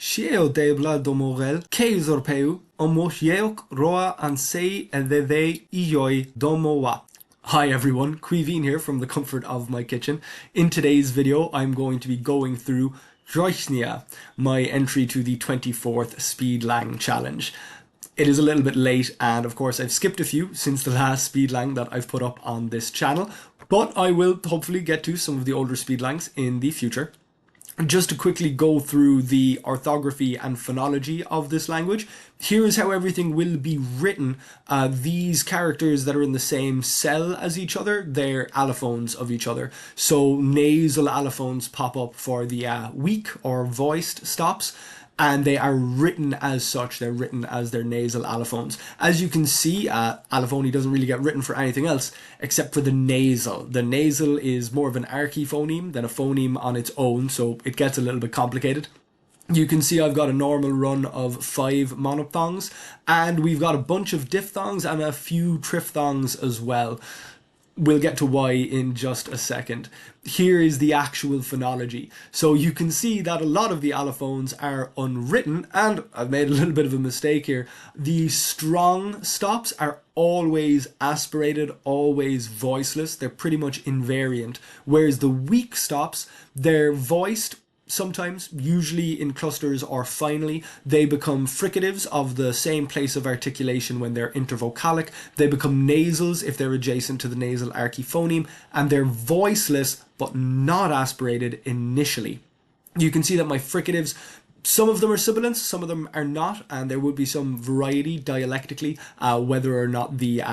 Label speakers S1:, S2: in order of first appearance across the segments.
S1: Sheo debla domorel, keizorpeu, omosheok roa ansei edeve ioi domowa. Hi everyone, Quiveen here from the comfort of my kitchen. In today's video, I'm going to be going through Jróiçnia, my entry to the 24th Speedlang challenge. It is a little bit late, and of course I've skipped a few since the last Speedlang that I've put up on this channel, but I will hopefully get to some of the older Speedlangs in the future. Just to quickly go through the orthography and phonology of this language, here is how everything will be written. These characters that are in the same cell as each other, they're allophones of each other. So nasal allophones pop up for the weak or voiced stops, and they are written as such. They're written as their nasal allophones. As you can see, allophony doesn't really get written for anything else except for the nasal. The nasal is more of an archiphoneme than a phoneme on its own, so it gets a little bit complicated. You can see I've got a normal run of 5 monophthongs, and we've got a bunch of diphthongs and a few triphthongs as well. We'll get to why in just a second. Here is the actual phonology. So you can see that a lot of the allophones are unwritten, and I've made a little bit of a mistake here. The strong stops are always aspirated, always voiceless. They're pretty much invariant. Whereas the weak stops, they're voiced, sometimes, usually in clusters or finally. They become fricatives of the same place of articulation when they're intervocalic. They become nasals if they're adjacent to the nasal archiphoneme, and they're voiceless but not aspirated initially. You can see that my fricatives, some of them are sibilants, some of them are not, and there would be some variety dialectically whether or not the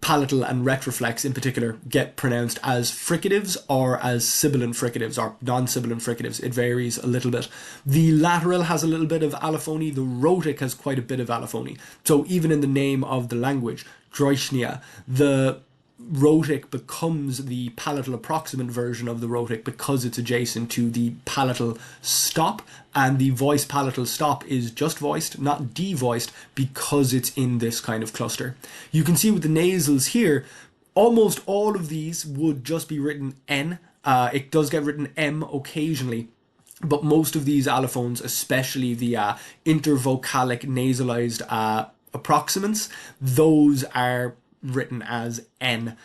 S1: palatal and retroflex in particular get pronounced as fricatives or as sibilant fricatives or non-sibilant fricatives. It varies a little bit. The lateral has a little bit of allophony. The rhotic has quite a bit of allophony. So even in the name of the language, Jróiçnia, the rhotic becomes the palatal approximant version of the rhotic because it's adjacent to the palatal stop, and the voiced palatal stop is just voiced, not devoiced, because it's in this kind of cluster. You can see with the nasals here, almost all of these would just be written N. It does get written M occasionally, but most of these allophones, especially the intervocalic nasalized approximants, those are written as N.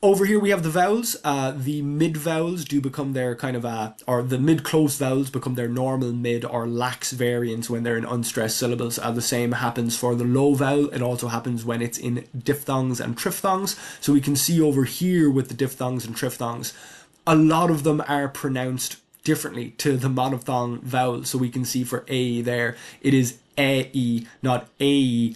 S1: Over here we have the vowels. The mid vowels do become their kind of or the mid close vowels become their normal mid or lax variants when they're in unstressed syllables. The same happens for the low vowel. It also happens when it's in diphthongs and triphthongs. So we can see over here with the diphthongs and triphthongs, a lot of them are pronounced differently to the monophthong vowel. So we can see for A there, it is A-E, not A-E.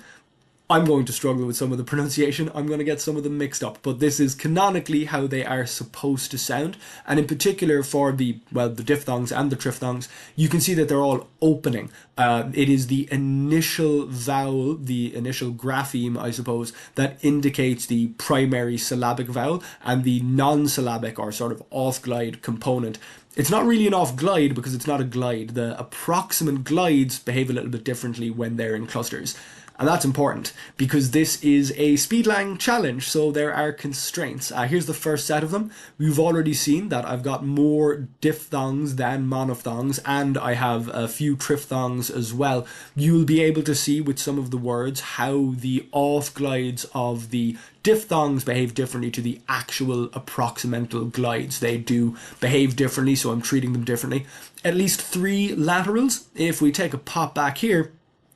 S1: I'm going to struggle with some of the pronunciation. I'm going to get some of them mixed up, but this is canonically how they are supposed to sound. And in particular for the diphthongs and the triphthongs, you can see that they're all opening. It is the initial vowel, the initial grapheme, I suppose, that indicates the primary syllabic vowel, and the non-syllabic or sort of off-glide component. It's not really an off-glide because it's not a glide. The approximant glides behave a little bit differently when they're in clusters. And that's important because this is a Speedlang challenge, so there are constraints. Here's the first set of them. We've already seen that I've got more diphthongs than monophthongs, and I have a few triphthongs as well. You'll be able to see with some of the words how the off-glides of the diphthongs behave differently to the actual approximental glides. They do behave differently, so I'm treating them differently. At least 3 laterals. If we take a pop back here,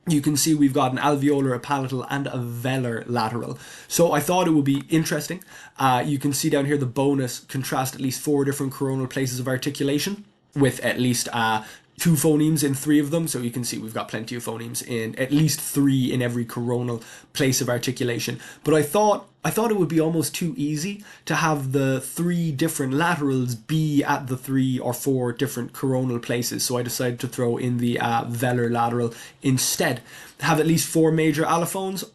S1: you can see we've got an alveolar, a palatal, and a velar lateral. So I thought it would be interesting. You can see down here the bonus contrast at least 4 different coronal places of articulation with at least 2 phonemes in 3 of them. So you can see we've got plenty of phonemes in at least 3 in every coronal place of articulation. But I thought it would be almost too easy to have the 3 different laterals be at the 3 or 4 different coronal places. So I decided to throw in the velar lateral instead. Have at least 4 major allophones,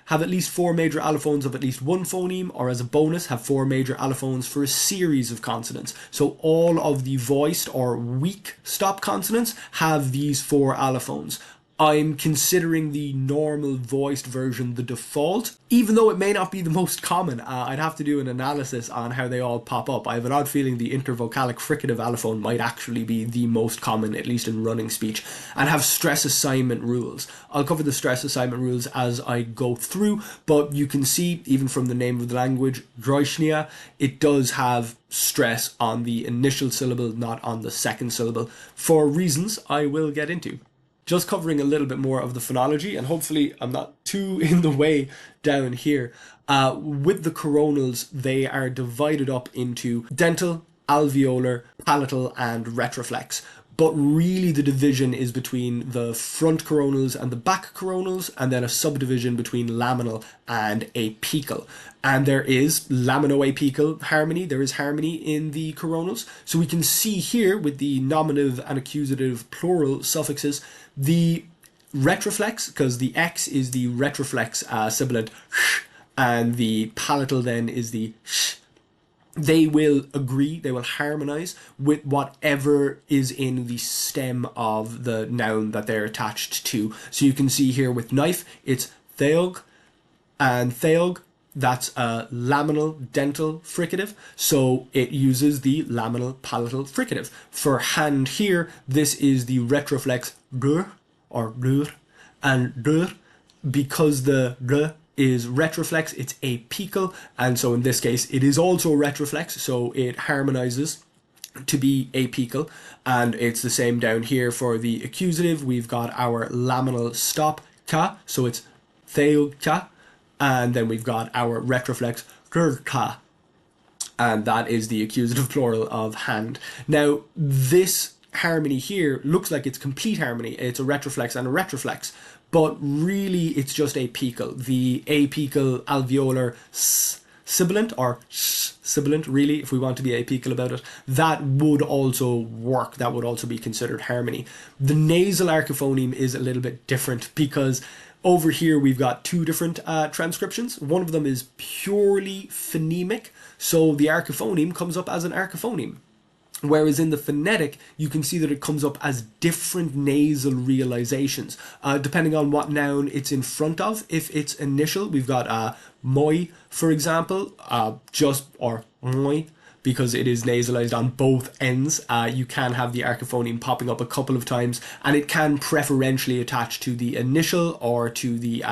S1: have at least 4 major allophones of at least 1 phoneme, or as a bonus, have 4 major allophones for a series of consonants. So all of the voiced or weak stop consonants have these 4 allophones. I'm considering the normal voiced version the default, even though it may not be the most common. I'd have to do an analysis on how they all pop up. I have an odd feeling the intervocalic fricative allophone might actually be the most common, at least in running speech, and have stress assignment rules. I'll cover the stress assignment rules as I go through, but you can see, even from the name of the language, Jróiçnia, it does have stress on the initial syllable, not on the second syllable, for reasons I will get into. Just covering a little bit more of the phonology, and hopefully I'm not too in the way down here. With the coronals, they are divided up into dental, alveolar, palatal, and retroflex. But really the division is between the front coronals and the back coronals, and then a subdivision between laminal and apical. And there is lamino-apical harmony, there is harmony in the coronals. So we can see here with the nominative and accusative plural suffixes, the retroflex, because the X is the retroflex sibilant sh, and the palatal then is the sh. They will agree, they will harmonize with whatever is in the stem of the noun that they're attached to. So you can see here with knife, it's theog, and theog, that's a laminal dental fricative, so it uses the laminal palatal fricative. For hand here, this is the retroflex dur, or dur, and dur, because the r is retroflex, it's apical, and so in this case it is also retroflex, so it harmonizes to be apical. And it's the same down here for the accusative. We've got our laminal stop ka, so it's theo ka, and then we've got our retroflex ka, and that is the accusative plural of hand. Now this harmony here looks like it's complete harmony, it's a retroflex and a retroflex, but really it's just apical. The apical alveolar sibilant, or sh sibilant, really, if we want to be apical about it, that would also work, that would also be considered harmony. The nasal archiphoneme is a little bit different, because over here we've got two different transcriptions. One of them is purely phonemic, so the archiphoneme comes up as an archiphoneme. Whereas in the phonetic, you can see that it comes up as different nasal realizations, depending on what noun it's in front of. If it's initial, we've got moi, for example, or moi, because it is nasalized on both ends. You can have the archiphoneme popping up a couple of times, and it can preferentially attach to the initial or to the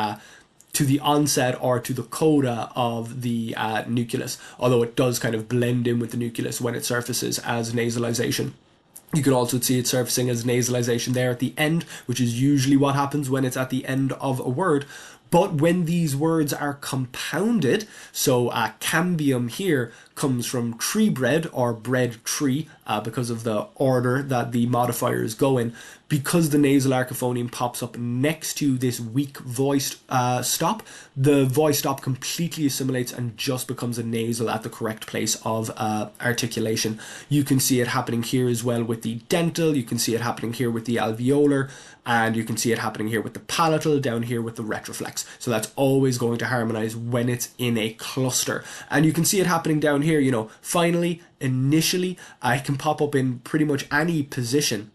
S1: onset or to the coda of the nucleus, although it does kind of blend in with the nucleus when it surfaces as nasalization. You can also see it surfacing as nasalization there at the end, which is usually what happens when it's at the end of a word. But when these words are compounded, so cambium here comes from tree bread, or bread tree, because of the order that the modifiers go in. Because the nasal archiphoneme pops up next to this weak voiced stop, the voice stop completely assimilates and just becomes a nasal at the correct place of articulation. You can see it happening here as well with the dental, you can see it happening here with the alveolar, and you can see it happening here with the palatal, down here with the retroflex. So that's always going to harmonize when it's in a cluster. And you can see it happening down here, you know, finally, initially, it can pop up in pretty much any position.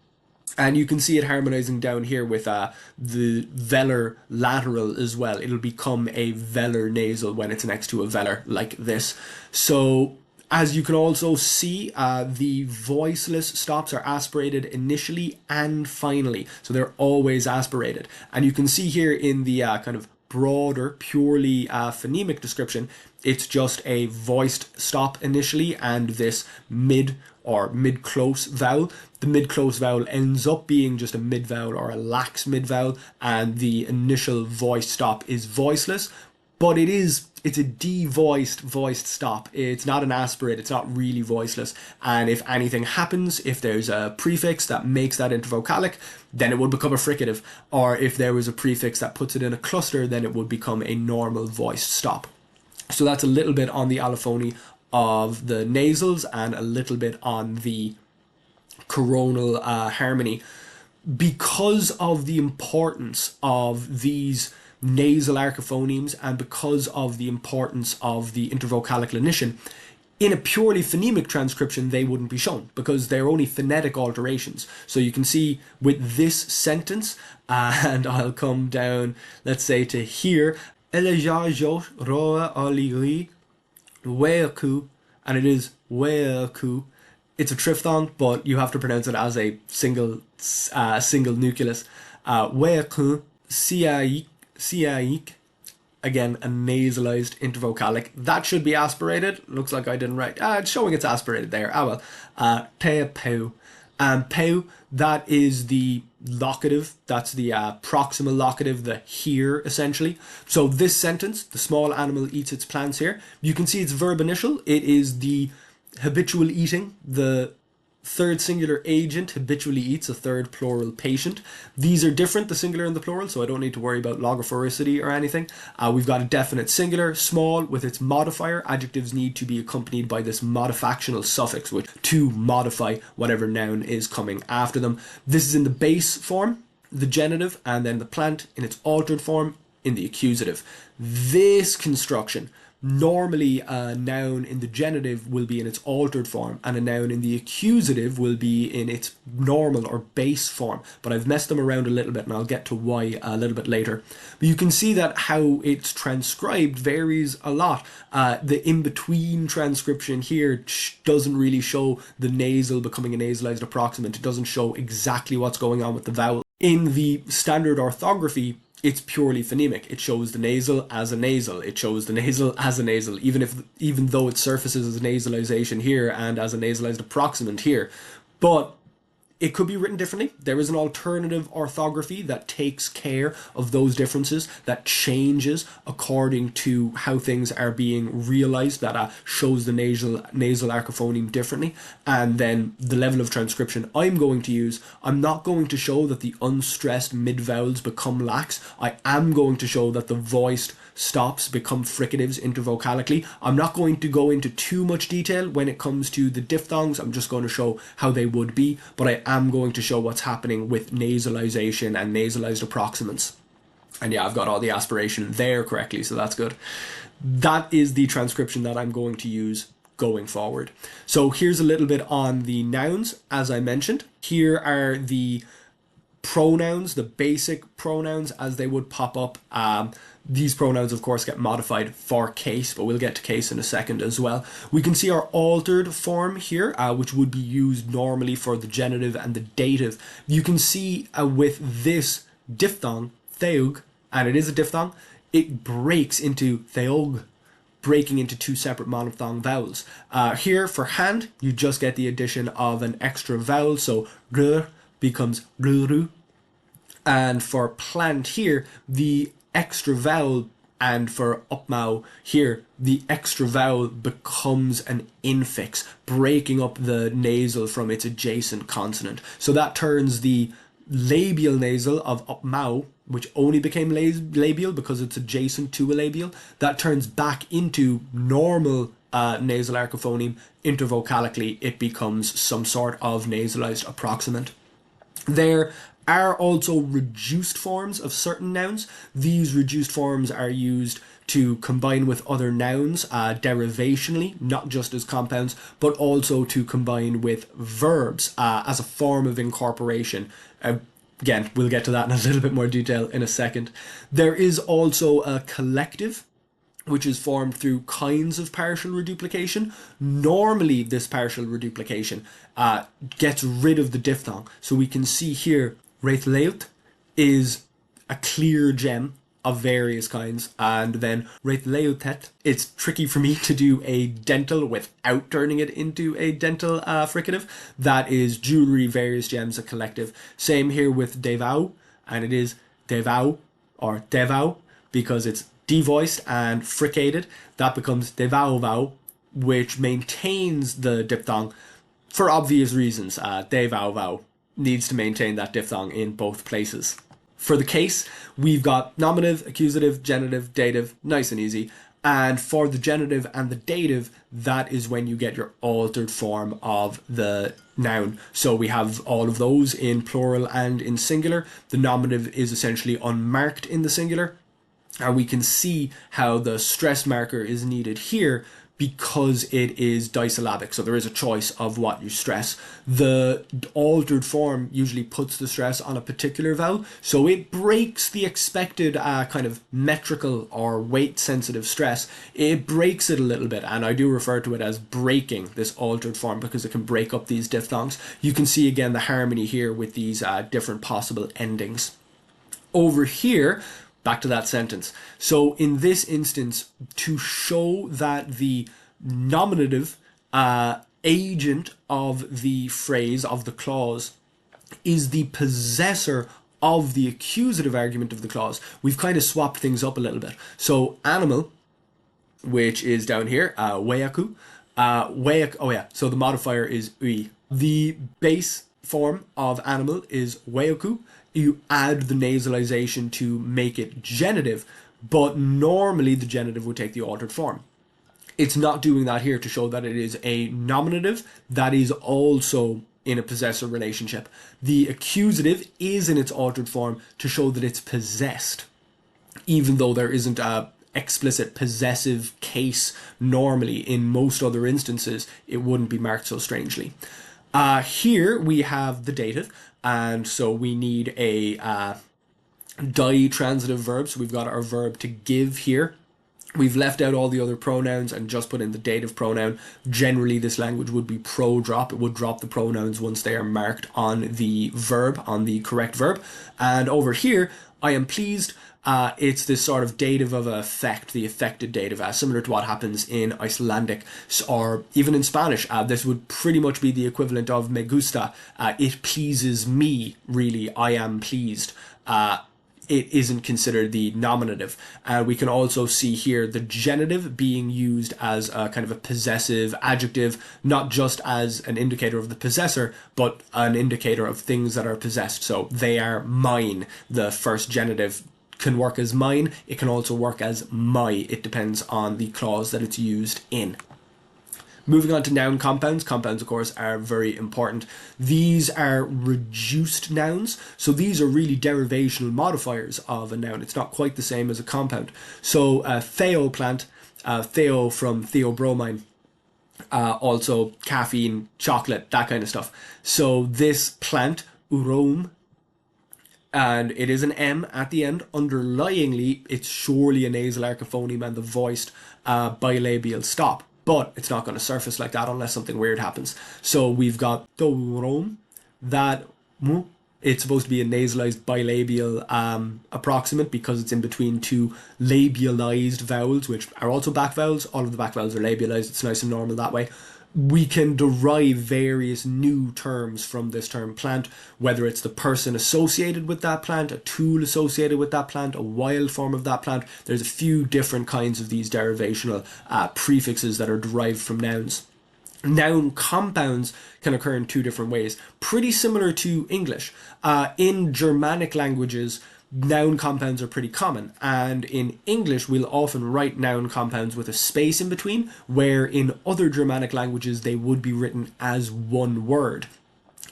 S1: And you can see it harmonizing down here with the velar lateral as well. It'll become a velar nasal when it's next to a velar, like this. So as you can also see, the voiceless stops are aspirated initially and finally. So they're always aspirated. And you can see here in the kind of broader, purely phonemic description, it's just a voiced stop initially and this mid or mid-close vowel. The mid-close vowel ends up being just a mid-vowel or a lax mid-vowel, and the initial voiced stop is voiceless, but it's a voiced stop. It's not an aspirate, it's not really voiceless, and if anything happens, if there's a prefix that makes that intervocalic, then it would become a fricative, or if there was a prefix that puts it in a cluster, then it would become a normal voiced stop. So that's a little bit on the allophony of the nasals and a little bit on the coronal harmony. Because of the importance of these nasal archiphonemes and because of the importance of the intervocalic lenition, In a purely phonemic transcription, they wouldn't be shown because they're only phonetic alterations. So you can see with this sentence, and I'll come down, let's say, to here, and it is weaku. It's a triphthong, but you have to pronounce it as a single nucleus. Weaku siaik. Again, a nasalized intervocalic. That should be aspirated. Looks like I didn't write. It's showing it's aspirated there. Well. Te peu. Peu, that is the locative. That's the proximal locative, the here, essentially. So this sentence, the small animal eats its plants here. You can see its verb initial. It is the habitual eating. The third singular agent habitually eats a third plural patient. These are different, the singular and the plural, so I don't need to worry about logophoricity or anything. We've got a definite singular, small, with its modifier. Adjectives need to be accompanied by this modifactional suffix, which to modify whatever noun is coming after them. This is in the base form, the genitive, and then the plant in its altered form in the accusative. This construction, normally a noun in the genitive will be in its altered form and a noun in the accusative will be in its normal or base form, but I've messed them around a little bit and I'll get to why a little bit later. But you can see that how it's transcribed varies a lot. The in-between transcription here doesn't really show the nasal becoming a nasalized approximant. It doesn't show exactly what's going on with the vowel. In the standard orthography, it's purely phonemic. It shows the nasal as a nasal. It shows the nasal as a nasal, even though it surfaces as a nasalization here and as a nasalized approximant here. But it could be written differently. There is an alternative orthography that takes care of those differences, that changes according to how things are being realized, that shows the nasal archiphoneme differently. And then the level of transcription I'm going to use, I'm not going to show that the unstressed mid-vowels become lax. I am going to show that the voiced stops become fricatives intervocalically. I'm not going to go into too much detail when it comes to the diphthongs. I'm just going to show how they would be, but I am going to show what's happening with nasalization and nasalized approximants. And yeah, I've got all the aspiration there correctly, so that's good. That is the transcription that I'm going to use going forward. So here's a little bit on the nouns, as I mentioned. Here are the pronouns, the basic pronouns as they would pop up. These pronouns, of course, get modified for case, but we'll get to case in a second as well. We can see our altered form here, which would be used normally for the genitive and the dative. You can see with this diphthong, theog, and it is a diphthong, it breaks into theog, breaking into two separate monophthong vowels. Here for hand, you just get the addition of an extra vowel, so r becomes ruru. And for plant here, the extra vowel, and for upmau here, the extra vowel becomes an infix, breaking up the nasal from its adjacent consonant. So that turns the labial nasal of upmau, which only became labial because it's adjacent to a labial, that turns back into normal nasal archiphoneme. Intervocalically, it becomes some sort of nasalized approximant. There are also reduced forms of certain nouns. These reduced forms are used to combine with other nouns derivationally, not just as compounds, but also to combine with verbs as a form of incorporation. Again, we'll get to that in a little bit more detail in a second. There is also a collective, which is formed through kinds of partial reduplication. Normally, this partial reduplication gets rid of the diphthong. So we can see here, Reithleut is a clear gem of various kinds, and then Reithleutet, it's tricky for me to do a dental without turning it into a dental fricative. That is jewelry, various gems, a collective. Same here with Devau, and it is Devau or Devau because it's devoiced and fricated. That becomes Devauvau, which maintains the diphthong for obvious reasons. Devauvau needs to maintain that diphthong in both places. For the case, we've got nominative, accusative, genitive, dative, nice and easy. And for the genitive and the dative, that is when you get your altered form of the noun. So we have all of those in plural and in singular. The nominative is essentially unmarked in the singular. And we can see how the stress marker is needed here because it is disyllabic, so there is a choice of what you stress. The altered form usually puts the stress on a particular vowel, so it breaks the expected kind of metrical or weight sensitive stress. It breaks it a little bit, and I do refer to it as breaking this altered form because it can break up these diphthongs. You can see again the harmony here with these different possible endings. Over here, back to that sentence. So in this instance, to show that the nominative agent of the phrase, of the clause, is the possessor of the accusative argument of the clause, we've kind of swapped things up a little bit. So animal, which is down here, weaku, so the modifier is ui. The base form of animal is weaku. You add the nasalization to make it genitive, but normally the genitive would take the altered form. It's not doing that here to show that it is a nominative that is also in a possessor relationship. The accusative is in its altered form to show that it's possessed, even though there isn't a explicit possessive case normally. In most other instances, it wouldn't be marked so strangely. Here we have the dative, and so we need a ditransitive verb, so we've got our verb to give here. We've left out all the other pronouns and just put in the dative pronoun. Generally, this language would be pro-drop. It would drop the pronouns once they are marked on the verb, on the correct verb. And over here, I am pleased. It's this sort of dative of affect, the affected dative, similar to what happens in Icelandic or even in Spanish. This would pretty much be the equivalent of me gusta. It pleases me, really. I am pleased. It isn't considered the nominative. We can also see here the genitive being used as a kind of a possessive adjective, not just as an indicator of the possessor, but an indicator of things that are possessed. So they are mine. The first genitive can work as mine. It can also work as my. It depends on the clause that it's used in. Moving on to noun compounds. Compounds, of course, are very important. These are reduced nouns. So these are really derivational modifiers of a noun. It's not quite the same as a compound. So theo plant, theo from theobromine, also caffeine, chocolate, that kind of stuff. So this plant, urome, and it is an M at the end. Underlyingly, it's surely a nasal archiphoneme and the voiced bilabial stop. But it's not going to surface like that unless something weird happens. So we've got dorom, that it's supposed to be a nasalized bilabial approximant because it's in between two labialized vowels, which are also back vowels. All of the back vowels are labialized. It's nice and normal that way. We can derive various new terms from this term plant, whether it's the person associated with that plant, a tool associated with that plant, a wild form of that plant. There's a few different kinds of these derivational prefixes that are derived from nouns. Noun compounds can occur in two different ways, pretty similar to English. In Germanic languages, noun compounds are pretty common, and in English we'll often write noun compounds with a space in between, where in other Germanic languages they would be written as one word.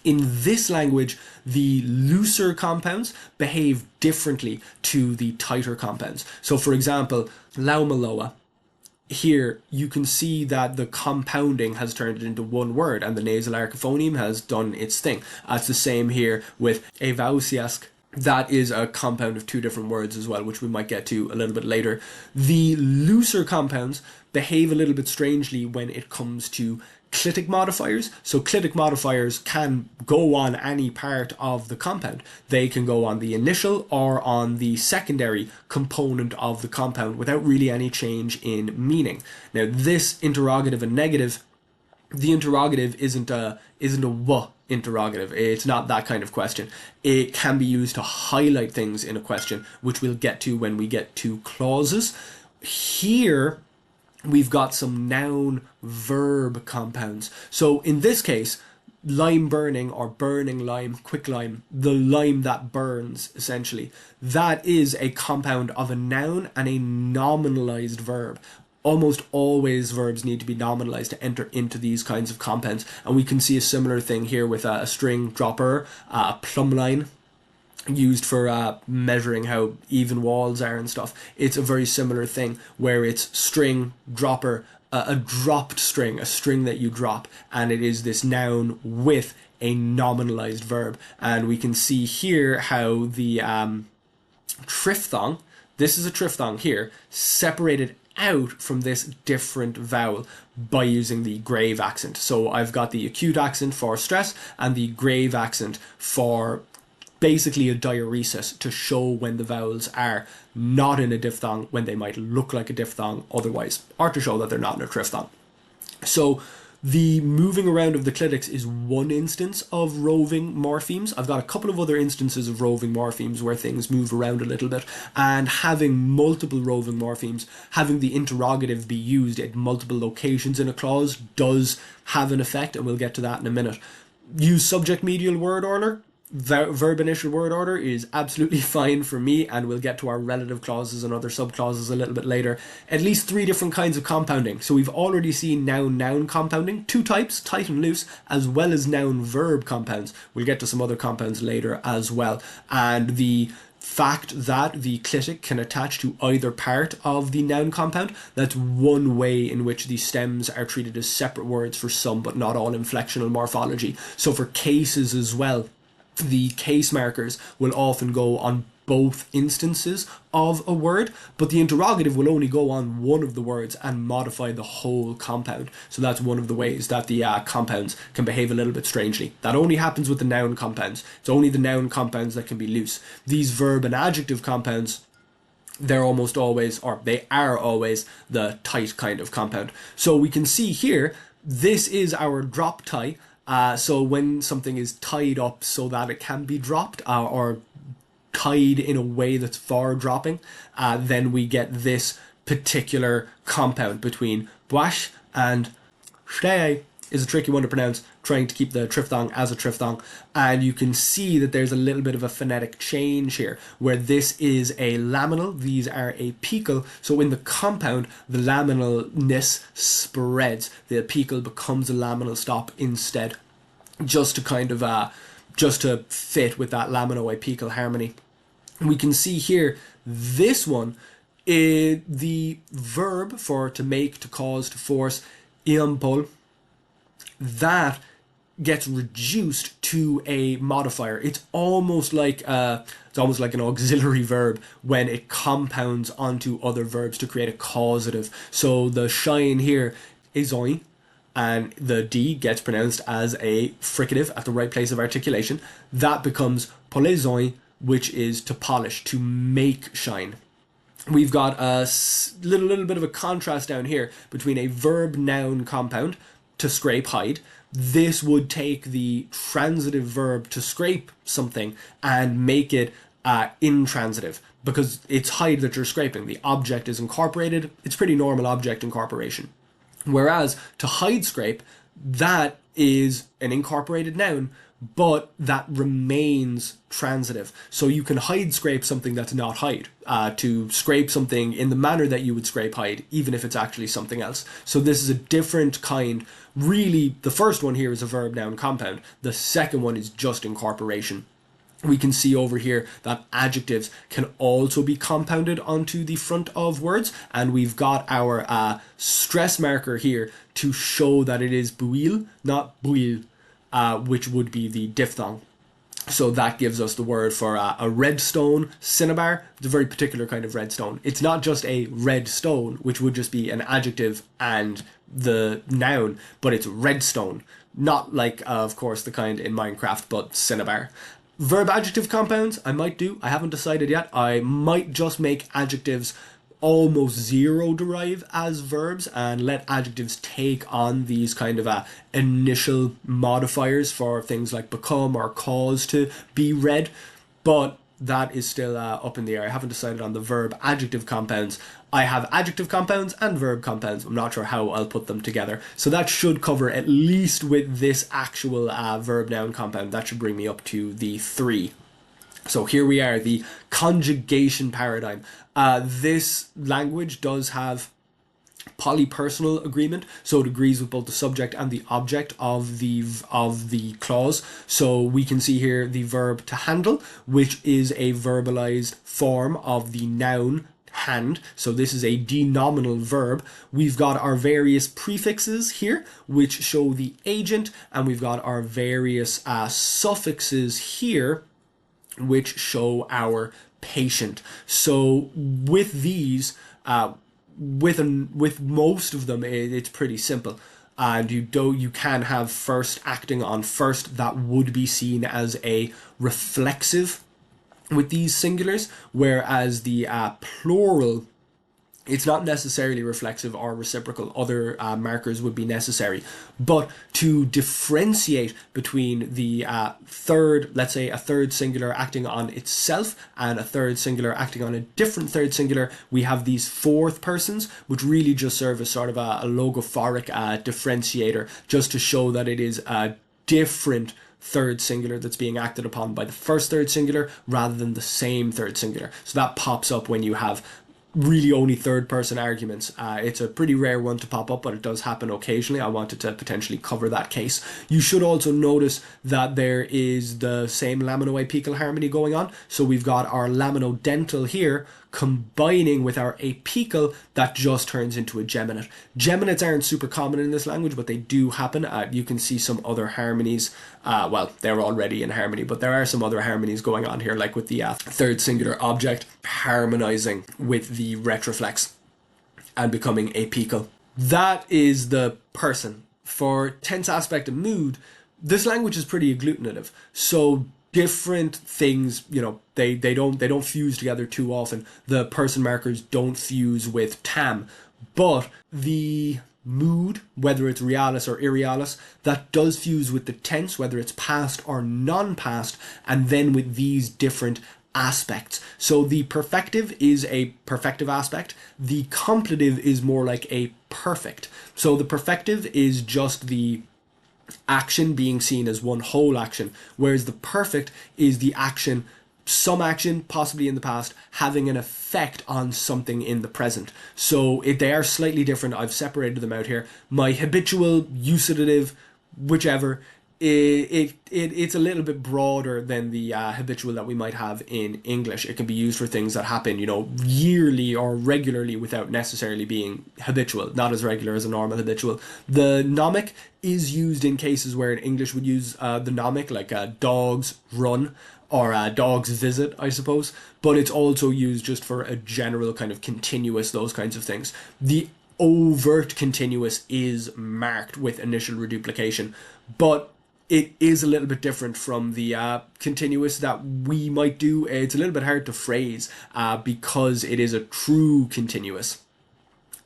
S1: In this language, the looser compounds behave differently to the tighter compounds. So for example, laumaloa, here you can see that the compounding has turned it into one word and the nasal archiphoneme has done its thing. It's the same here with evausiask. That is a compound of two different words as well, which we might get to a little bit later. The looser compounds behave a little bit strangely when it comes to clitic modifiers. So clitic modifiers can go on any part of the compound. They can go on the initial or on the secondary component of the compound without really any change in meaning. Now this interrogative and negative, the interrogative isn't a w interrogative. It's not that kind of question. It can be used to highlight things in a question, which we'll get to when we get to clauses. Here we've got some noun verb compounds. So in this case, lime burning or burning lime, quick lime, the lime that burns, essentially, that is a compound of a noun and a nominalized verb. Almost always verbs need to be nominalized to enter into these kinds of compounds. And we can see a similar thing here with a string dropper, a plumb line, used for measuring how even walls are and stuff. It's a very similar thing where it's string, dropper, a dropped string, a string that you drop, and it is this noun with a nominalized verb. And we can see here how the triphthong, this is a triphthong here, separated out from this different vowel by using the grave accent. So I've got the acute accent for stress and the grave accent for basically a diaeresis, to show when the vowels are not in a diphthong, when they might look like a diphthong otherwise, or to show that they're not in a triphthong. So the moving around of the clitics is one instance of roving morphemes. I've got a couple of other instances of roving morphemes where things move around a little bit, and having multiple roving morphemes, having the interrogative be used at multiple locations in a clause does have an effect, and we'll get to that in a minute. Use subject medial word order. Verb initial word order is absolutely fine for me, and we'll get to our relative clauses and other subclauses a little bit later. At least 3 different kinds of compounding. So we've already seen noun-noun compounding, 2 types, tight and loose, as well as noun-verb compounds. We'll get to some other compounds later as well. And the fact that the clitic can attach to either part of the noun compound, that's one way in which the stems are treated as separate words for some but not all inflectional morphology. So for cases as well, the case markers will often go on both instances of a word, but the interrogative will only go on one of the words and modify the whole compound. So that's one of the ways that the compounds can behave a little bit strangely. That only happens with the noun compounds. It's only the noun compounds that can be loose. These verb and adjective compounds, they're almost always, or they are always, the tight kind of compound. So we can see here, this is our drop tie. So when something is tied up so that it can be dropped, or tied in a way that's for dropping, then we get this particular compound between boash and shtei. Is a tricky one to pronounce, trying to keep the triphthong as a triphthong. And you can see that there's a little bit of a phonetic change here, where this is a laminal, these are apical. So in the compound, the laminalness spreads. The apical becomes a laminal stop instead, just to kind of, just to fit with that lamino-apical harmony. We can see here, this one, the verb for to make, to cause, to force, iampol, that gets reduced to a modifier. It's almost like an auxiliary verb when it compounds onto other verbs to create a causative. So the shine here is oin, and the D gets pronounced as a fricative at the right place of articulation. That becomes polezoin, which is to polish, to make shine. We've got a little bit of a contrast down here between a verb-noun compound, to scrape, hide. This would take the transitive verb to scrape something and make it intransitive, because it's hide that you're scraping. The object is incorporated. It's pretty normal object incorporation. Whereas to hide scrape, that is an incorporated noun, but that remains transitive. So you can hide scrape something that's not hide, to scrape something in the manner that you would scrape hide, even if it's actually something else. So this is a different kind. Really, the first one here is a verb-noun compound. The second one is just incorporation. We can see over here that adjectives can also be compounded onto the front of words, and we've got our stress marker here to show that it is buil, not buil, which would be the diphthong. So that gives us the word for a red stone, cinnabar. It's a very particular kind of red stone. It's not just a red stone, which would just be an adjective and the noun, but it's redstone. Not like, of course, the kind in Minecraft, but cinnabar. Verb adjective compounds, I might do. I haven't decided yet. I might just make adjectives almost zero derive as verbs and let adjectives take on these kind of initial modifiers for things like become or cause to be read. But that is still up in the air. I haven't decided on the verb adjective compounds. I have adjective compounds and verb compounds. I'm not sure how I'll put them together. So that should cover, at least with this actual verb noun compound, that should bring me up to the 3. So here we are, the conjugation paradigm. This language does have polypersonal agreement, so it agrees with both the subject and the object of the clause. So we can see here the verb to handle, which is a verbalized form of the noun hand. So this is a denominal verb. We've got our various prefixes here, which show the agent, and we've got our various suffixes here, which show our patient. So with these, with most of them, it's pretty simple. And you can have first acting on first. That would be seen as a reflexive with these singulars, whereas the plural, it's not necessarily reflexive or reciprocal. Other markers would be necessary. But to differentiate between the third, let's say a third singular acting on itself and a third singular acting on a different third singular, we have these fourth persons, which really just serve as sort of a logophoric differentiator, just to show that it is a different third singular that's being acted upon by the first third singular rather than the same third singular. So that pops up when you have really only third person arguments. It's a pretty rare one to pop up, but it does happen occasionally. I wanted to potentially cover that case. You should also notice that there is the same lamino-apical harmony going on. So we've got our lamino-dental here combining with our apical, that just turns into a geminate. Geminates aren't super common in this language, but they do happen. You can see some other harmonies. Well, they're already in harmony, but there are some other harmonies going on here, like with the third singular object harmonizing with the retroflex and becoming apical. That is the person. For tense, aspect, and mood, this language is pretty agglutinative. So different things, they don't fuse together too often. The person markers don't fuse with tam, but the mood, whether it's realis or irrealis, that does fuse with the tense, whether it's past or non-past, and then with these different aspects. So the perfective is a perfective aspect. The completive is more like a perfect. So the perfective is just the action being seen as one whole action, whereas the perfect is the action, some action possibly in the past, having an effect on something in the present. So they are slightly different. I've separated them out here. My habitual, usidative, whichever, it's a little bit broader than the habitual that we might have in English. It can be used for things that happen, yearly or regularly without necessarily being habitual, not as regular as a normal habitual. The nomic is used in cases where in English would use the nomic, like dogs run or dogs visit, I suppose. But it's also used just for a general kind of continuous, those kinds of things. The overt continuous is marked with initial reduplication, but it is a little bit different from the continuous that we might do. It's a little bit hard to phrase because it is a true continuous.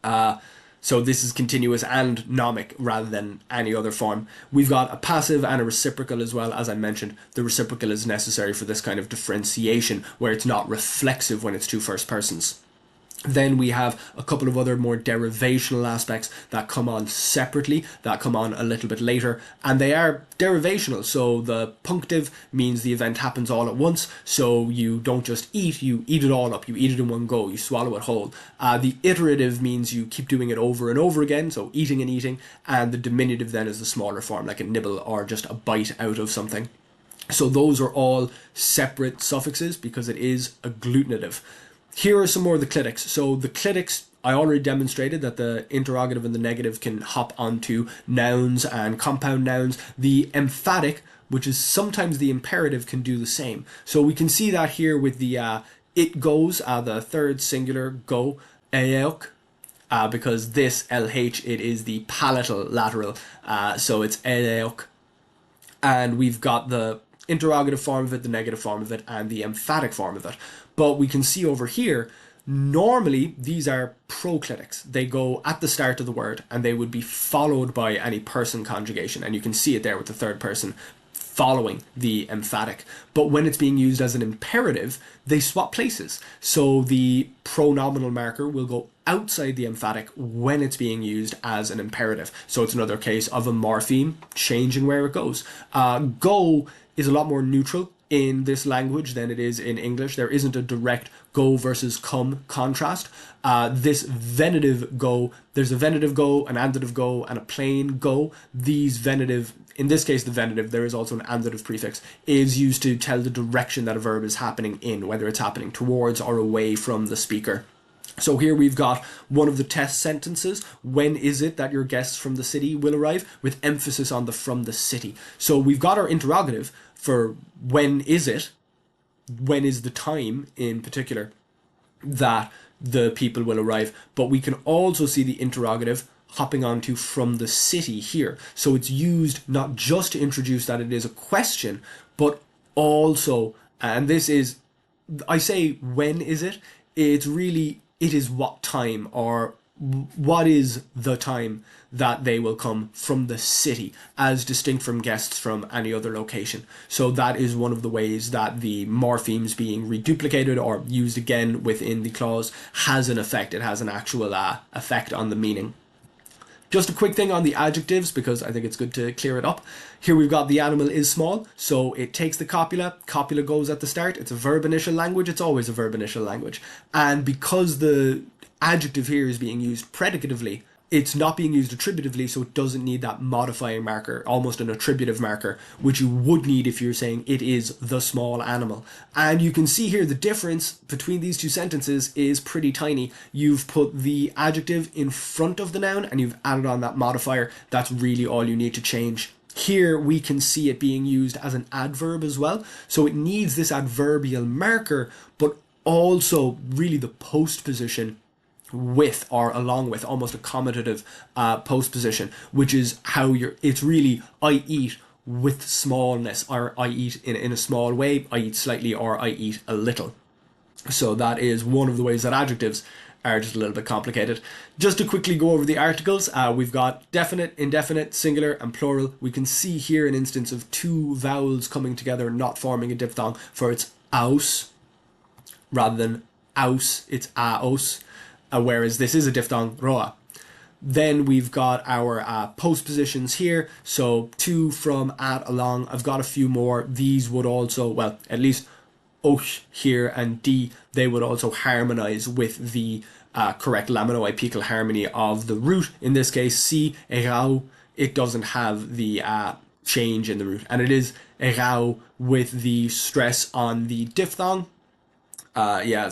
S1: So this is continuous and nomic rather than any other form. We've got a passive and a reciprocal as well. As I mentioned, the reciprocal is necessary for this kind of differentiation where it's not reflexive when it's two first persons. Then we have a couple of other more derivational aspects that come on separately, that come on a little bit later, and they are derivational. So the punctive means the event happens all at once, so you don't just eat, you eat it all up, you eat it in one go, you swallow it whole. The iterative means you keep doing it over and over again, so eating and eating, and the diminutive then is the smaller form, like a nibble or just a bite out of something. So those are all separate suffixes because it is agglutinative. Here are some more of the clitics. So the clitics, I already demonstrated that the interrogative and the negative can hop onto nouns and compound nouns. The emphatic, which is sometimes the imperative, can do the same. So we can see that here with the it goes, the third singular go, eok, because this LH, it is the palatal lateral, so it's eok. And we've got the interrogative form of it, the negative form of it, and the emphatic form of it. But we can see over here, normally these are proclitics. They go at the start of the word and they would be followed by any person conjugation. And you can see it there with the third person following the emphatic. But when it's being used as an imperative, they swap places. So the pronominal marker will go outside the emphatic when it's being used as an imperative. So it's another case of a morpheme changing where it goes. Go is a lot more neutral in this language than it is in English. There isn't a direct go versus come contrast. This venitive go, there's a venitive go, an andative go, and a plain go. These venitive, in this case the venitive, there is also an andative prefix, is used to tell the direction that a verb is happening in, whether it's happening towards or away from the speaker. So here we've got one of the test sentences. When is it that your guests from the city will arrive? With emphasis on the from the city. So we've got our interrogative for when is it, when is the time in particular that the people will arrive. But we can also see the interrogative hopping onto from the city here. So it's used not just to introduce that it is a question, but also, and this is, I say when is it, it's really, it is what time, or what is the time that they will come from the city, as distinct from guests from any other location. So that is one of the ways that the morphemes being reduplicated or used again within the clause has an effect. It has an actual effect on the meaning. Just a quick thing on the adjectives, because I think it's good to clear it up. Here we've got the animal is small, so it takes the copula. Copula goes at the start. It's a verb initial language. It's always a verb initial language. And because the adjective here is being used predicatively, it's not being used attributively, so it doesn't need that modifying marker, almost an attributive marker, which you would need if you're saying it is the small animal. And you can see here the difference between these two sentences is pretty tiny. You've put the adjective in front of the noun and you've added on that modifier. That's really all you need to change. Here we can see it being used as an adverb as well. So it needs this adverbial marker, but also really the post position with or along with, almost a commentative post position, which is how it's really I eat with smallness, or I eat in a small way, I eat slightly, or I eat a little. So that is one of the ways that adjectives are just a little bit complicated. Just to quickly go over the articles, we've got definite, indefinite, singular and plural. We can see here an instance of two vowels coming together not forming a diphthong, for it's aus rather than aus, it's aos. Whereas this is a diphthong, roa. Then we've got our post positions here. So to, from, at, along. I've got a few more. These would also, well, at least osh here and d, they would also harmonize with the correct lamino-apical harmony of the root. In this case, si, erau, it doesn't have the change in the root. And it is erau with the stress on the diphthong.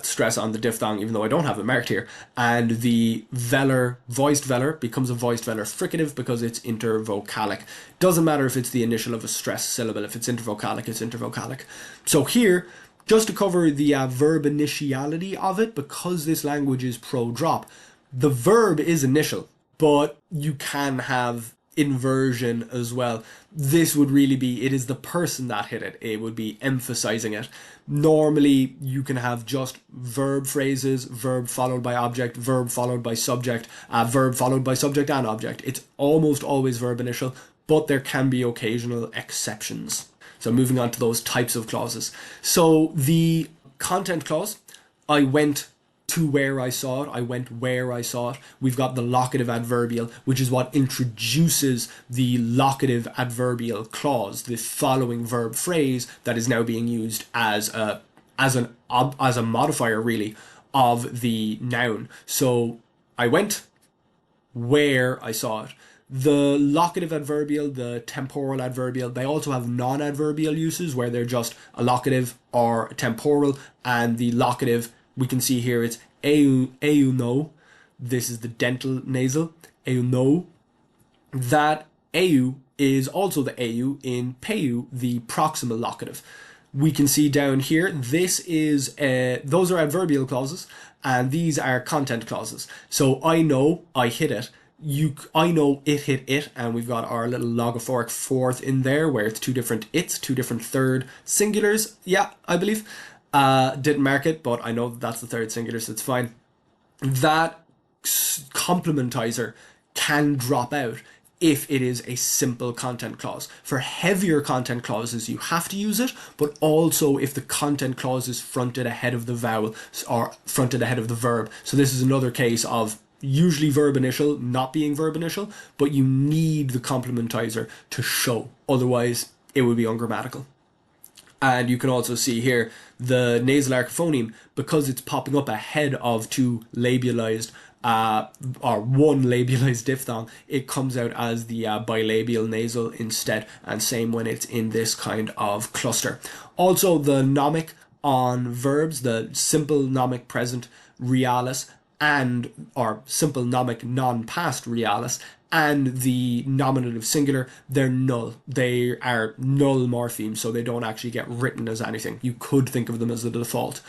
S1: Stress on the diphthong, even though I don't have it marked here. And the velar, voiced velar, becomes a voiced velar fricative because it's intervocalic. Doesn't matter if it's the initial of a stressed syllable. If it's intervocalic, it's intervocalic. So here, just to cover the verb initiality of it, because this language is pro-drop, the verb is initial, but you can have inversion as well. This would really be, it is the person that hit it. It would be emphasizing it. Normally, you can have just verb phrases, verb followed by object, verb followed by subject, verb followed by subject and object. It's almost always verb initial, but there can be occasional exceptions. So moving on to those types of clauses. So the content clause, I went to where I saw it, I went where I saw it. We've got the locative adverbial, which is what introduces the locative adverbial clause, the following verb phrase that is now being used as a modifier, really, of the noun. So I went where I saw it. The locative adverbial, the temporal adverbial, they also have non-adverbial uses where they're just a locative or temporal, and the locative, we can see here it's eu no. This is the dental nasal. Eu no. That eu is also the eu in peu, the proximal locative. We can see down here, this is, those are adverbial clauses, and these are content clauses. So I know, I hit it. I know it hit it, and we've got our little logophoric fourth in there where it's two different its, two different third singulars. Yeah, I believe. Didn't mark it, but I know that's the third singular, so it's fine. That complementizer can drop out if it is a simple content clause. For heavier content clauses, you have to use it, but also if the content clause is fronted ahead of the vowel or fronted ahead of the verb. So this is another case of usually verb initial not being verb initial, but you need the complementizer to show. Otherwise, it would be ungrammatical. And you can also see here the nasal archiphoneme, because it's popping up ahead of two labialized or one labialized diphthong, it comes out as the bilabial nasal instead, and same when it's in this kind of cluster. Also, the nomic on verbs, the simple nomic present realis, and, or simple nomic non-past realis, and the nominative singular, they're null. They are null morphemes, so they don't actually get written as anything. You could think of them as the default.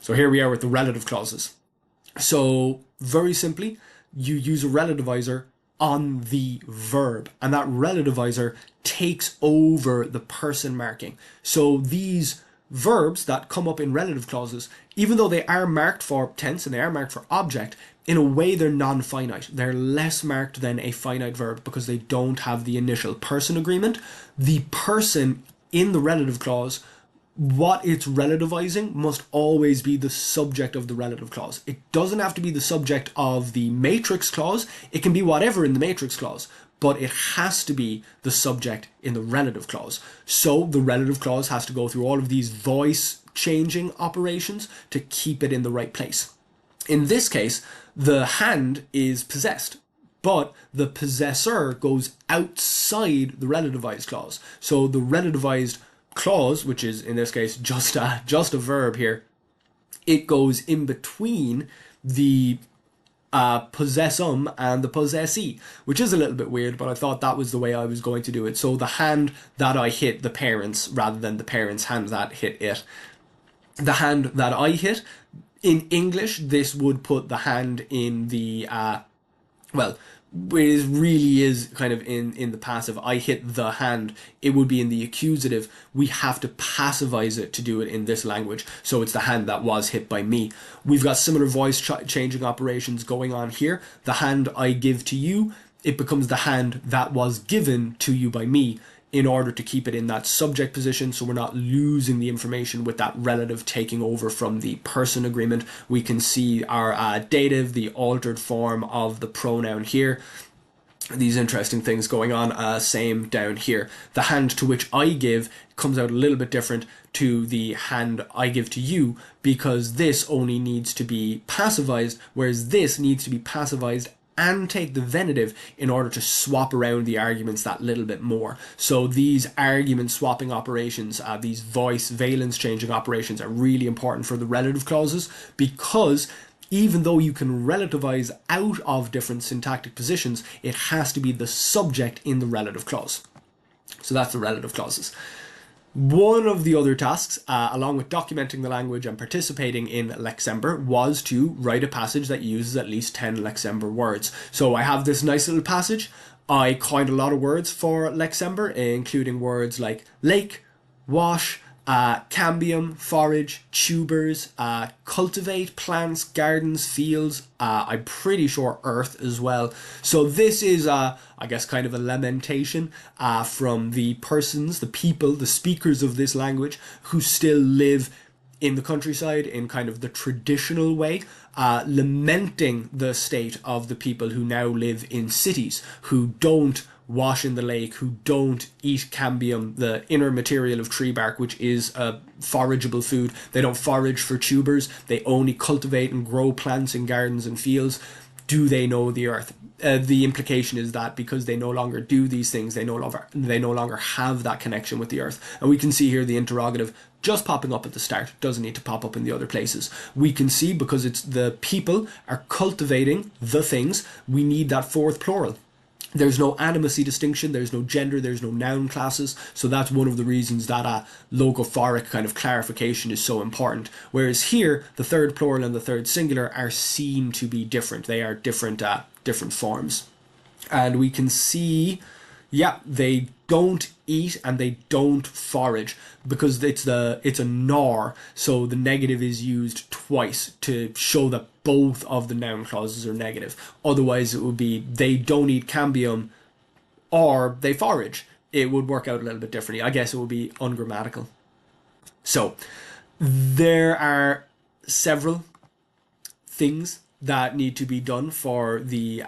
S1: So here we are with the relative clauses. So very simply, you use a relativizer on the verb, and that relativizer takes over the person marking. So these verbs that come up in relative clauses, even though they are marked for tense and they are marked for object, in a way they're non-finite. They're less marked than a finite verb because they don't have the initial person agreement. The person in the relative clause, what it's relativizing must always be the subject of the relative clause. It doesn't have to be the subject of the matrix clause. It can be whatever in the matrix clause, but it has to be the subject in the relative clause. So the relative clause has to go through all of these voice changing operations to keep it in the right place. In this case, the hand is possessed, but the possessor goes outside the relativized clause. So the relativized clause, which is in this case just a verb here, it goes in between the possessum and the possessee, which is a little bit weird, but I thought that was the way I was going to do it. So the hand that I hit the parents rather than the parents' hand that hit it. The hand that I hit, in English, this would put the hand in the, well, it really is kind of in the passive. I hit the hand, it would be in the accusative. We have to passivize it to do it in this language. So it's the hand that was hit by me. We've got similar voice changing operations going on here. The hand I give to you, it becomes the hand that was given to you by me, in order to keep it in that subject position, so we're not losing the information with that relative taking over from the person agreement. We can see our dative, the altered form of the pronoun here. These interesting things going on, same down here. The hand to which I give comes out a little bit different to the hand I give to you, because this only needs to be passivized, whereas this needs to be passivized and take the venitive in order to swap around the arguments that little bit more. So these argument swapping operations, these voice valence changing operations are really important for the relative clauses, because even though you can relativize out of different syntactic positions, it has to be the subject in the relative clause. So that's the relative clauses. One of the other tasks, along with documenting the language and participating in Lexember, was to write a passage that uses at least 10 Lexember words. So I have this nice little passage. I coined a lot of words for Lexember, including words like lake, wash, cambium, forage, tubers, cultivate, plants, gardens, fields, I'm pretty sure earth as well. So this is, I guess, kind of a lamentation from the persons, the people, the speakers of this language who still live in the countryside in kind of the traditional way, lamenting the state of the people who now live in cities, who don't wash in the lake, who don't eat cambium, the inner material of tree bark, which is a forageable food. They don't forage for tubers. They only cultivate and grow plants in gardens and fields. Do they know the earth? The implication is that because they no longer do these things, they no longer have that connection with the earth. And we can see here the interrogative just popping up at the start. Doesn't need to pop up in the other places. We can see, because it's the people are cultivating the things, we need that fourth plural. There's no animacy distinction, there's no gender, there's no noun classes, so that's one of the reasons that logophoric kind of clarification is so important. Whereas here, the third plural and the third singular are seen to be different. They are different forms. And we can see, yeah, they don't eat and they don't forage, because it's a nor, so the negative is used twice to show that both of the noun clauses are negative. Otherwise it would be they don't eat cambium or they forage. It would work out a little bit differently. I guess it would be ungrammatical. So there are several things that need to be done for the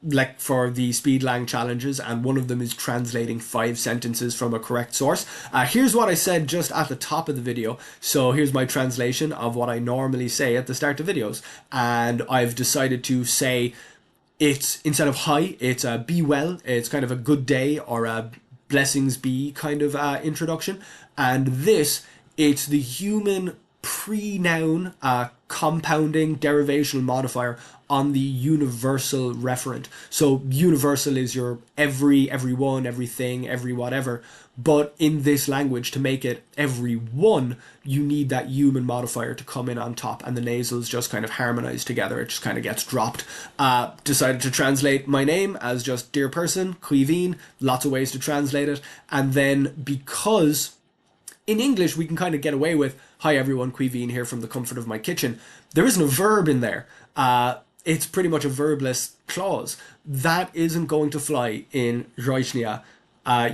S1: Speedlang challenges, and one of them is translating 5 sentences from a correct source. Here's what I said just at the top of the video. So here's my translation of what I normally say at the start of videos, and I've decided to say it's, instead of hi, it's a be well. It's kind of a good day or a blessings be kind of introduction, and this, it's the human pre-noun compounding derivational modifier on the universal referent. So universal is your every, everyone, everything, every whatever. But in this language, to make it everyone, you need that human modifier to come in on top, and the nasals just kind of harmonize together. It just kind of gets dropped. Decided to translate my name as just dear person, Cuivine, lots of ways to translate it. And then because in English, we can kind of get away with, hi everyone, Cuivine here from the comfort of my kitchen. There isn't a verb in there. It's pretty much a verbless clause. That isn't going to fly in Jróiçnia.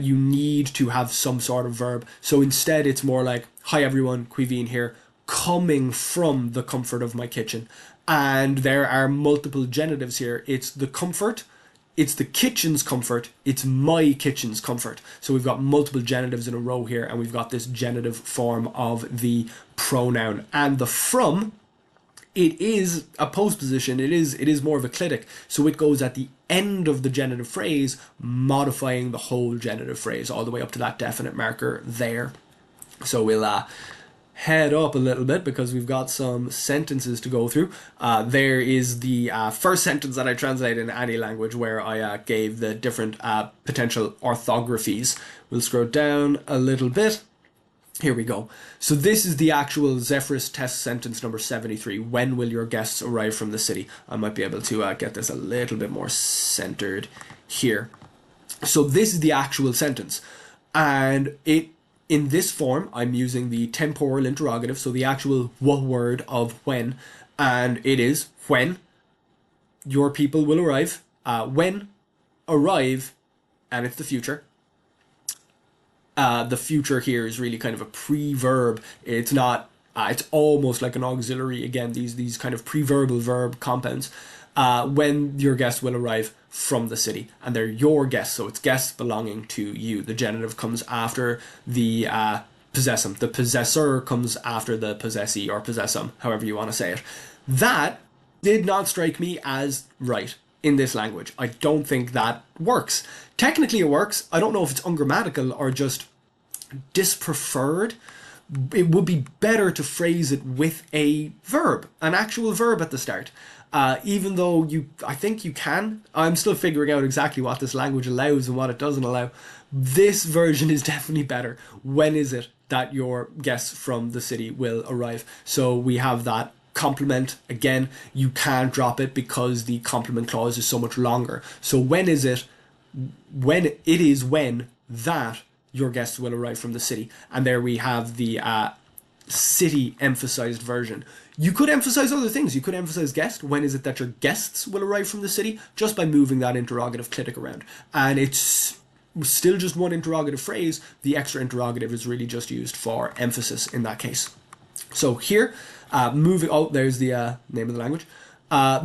S1: You need to have some sort of verb. So instead, it's more like, hi everyone, Cuivine here, coming from the comfort of my kitchen. And there are multiple genitives here. It's the comfort, it's the kitchen's comfort, it's my kitchen's comfort. So we've got multiple genitives in a row here, and we've got this genitive form of the pronoun. And the from, it is a postposition, it is more of a clitic, so it goes at the end of the genitive phrase, modifying the whole genitive phrase all the way up to that definite marker there. So we'll head up a little bit because we've got some sentences to go through. There is the first sentence that I translate in any language where I gave the different potential orthographies. We'll scroll down a little bit. Here we go. So this is the actual Zephyrus test sentence number 73. When will your guests arrive from the city? I might be able to get this a little bit more centered here. So this is the actual sentence. And in this form, I'm using the temporal interrogative, so the actual what word of when. And it is when your people will arrive. When, arrive, and it's the future. The future here is really kind of a pre-verb. It's not, it's almost like an auxiliary. Again, these kind of pre-verbal verb compounds. When your guests will arrive from the city, and they're your guests, so it's guests belonging to you. The genitive comes after the possessum. The possessor comes after the possessee or possessum, however you want to say it. That did not strike me as right in this language. I don't think that works. Technically it works. I don't know if it's ungrammatical or just dispreferred. It would be better to phrase it with a verb, an actual verb at the start. Even though I think you can. I'm still figuring out exactly what this language allows and what it doesn't allow. This version is definitely better. When is it that your guests from the city will arrive? So we have that complement. Again, you can't drop it because the complement clause is so much longer. So when is it? When it is when that your guests will arrive from the city. And there we have the city emphasized version. You could emphasize other things. You could emphasize guest. When is it that your guests will arrive from the city? Just by moving that interrogative clitic around. And it's still just one interrogative phrase. The extra interrogative is really just used for emphasis in that case. So here, there's the name of the language.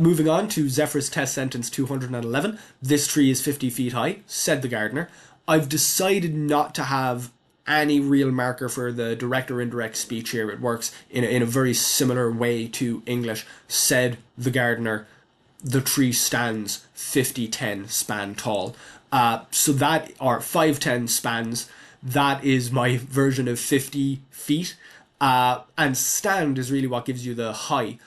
S1: Moving on to Zephyrus test sentence 211. This tree is 50 feet high, said the gardener. I've decided not to have any real marker for the direct or indirect speech here. It works in a very similar way to English. Said the gardener, the tree stands 50-10 span tall. So that, or 5-10 spans, that is my version of 50 feet. And stand is really what gives you the high.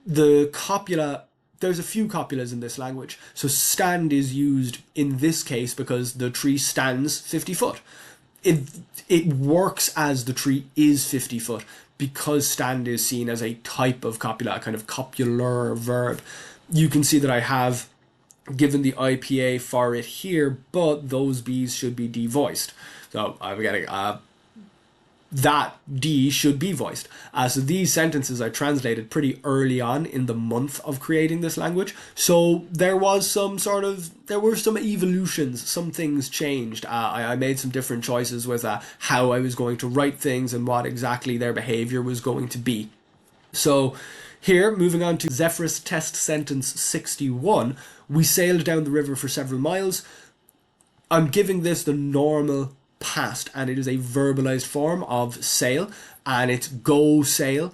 S1: The copula, there's a few copulas in this language. So stand is used in this case because the tree stands 50 foot. It works as the tree is 50 foot because stand is seen as a type of copula, a kind of copular verb. You can see that I have given the IPA for it here, but those B's should be devoiced. So I'm getting that D should be voiced. So these sentences I translated pretty early on in the month of creating this language. So there were some evolutions, some things changed. I made some different choices with how I was going to write things and what exactly their behavior was going to be. So here, moving on to Zephyrus test sentence 61, we sailed down the river for several miles. I'm giving this the normal past, and it is a verbalized form of sail, and it's go sail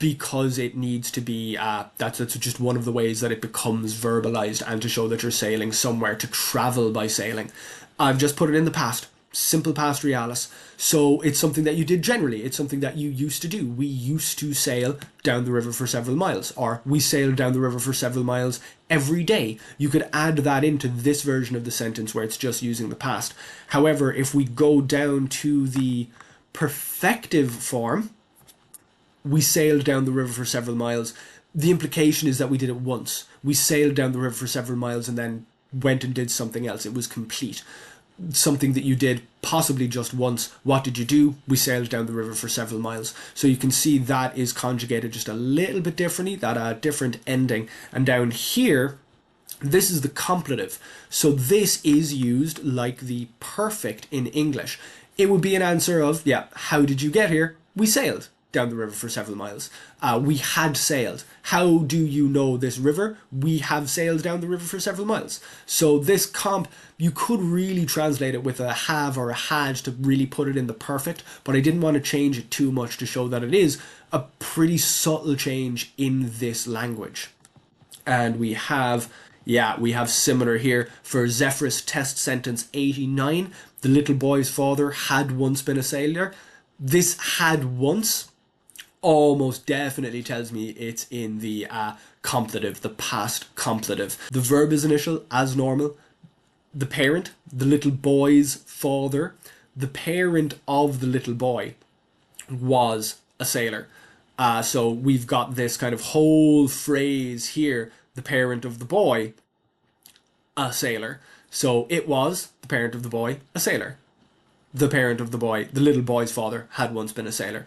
S1: because it needs to be that's just one of the ways that it becomes verbalized, and to show that you're sailing somewhere, to travel by sailing. I've just put it in the past, simple past realis. So it's something that you did generally. It's something that you used to do. We used to sail down the river for several miles, or we sailed down the river for several miles every day. You could add that into this version of the sentence where it's just using the past. However, if we go down to the perfective form, we sailed down the river for several miles. The implication is that we did it once. We sailed down the river for several miles and then went and did something else. It was complete. Something that you did possibly just once. What did you do? We sailed down the river for several miles. So you can see that is conjugated just a little bit differently, that different ending. And down here, this is the completive. So this is used like the perfect in English. It would be an answer of, yeah, how did you get here? We sailed down the river for several miles. We had sailed. How do you know this river? We have sailed down the river for several miles. So this comp, you could really translate it with a have or a had to really put it in the perfect, but I didn't want to change it too much to show that it is a pretty subtle change in this language. And we have similar here for Zephyrus test sentence 89. The little boy's father had once been a sailor. This had once almost definitely tells me it's in the completive, the past completive. The verb is initial as normal. The parent, the little boy's father, the parent of the little boy was a sailor. So we've got this kind of whole phrase here, the parent of the boy, a sailor. So it was the parent of the boy, a sailor. The parent of the boy, the little boy's father, had once been a sailor.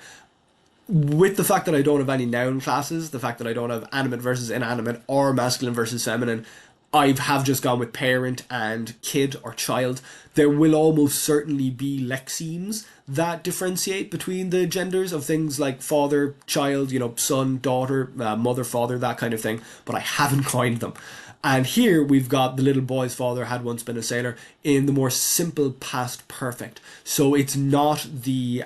S1: With the fact that I don't have any noun classes, the fact that I don't have animate versus inanimate or masculine versus feminine, I have just gone with parent and kid or child. There will almost certainly be lexemes that differentiate between the genders of things like father, child, son, daughter, mother, father, that kind of thing, but I haven't coined them. And here we've got the little boy's father had once been a sailor in the more simple past perfect. So it's not the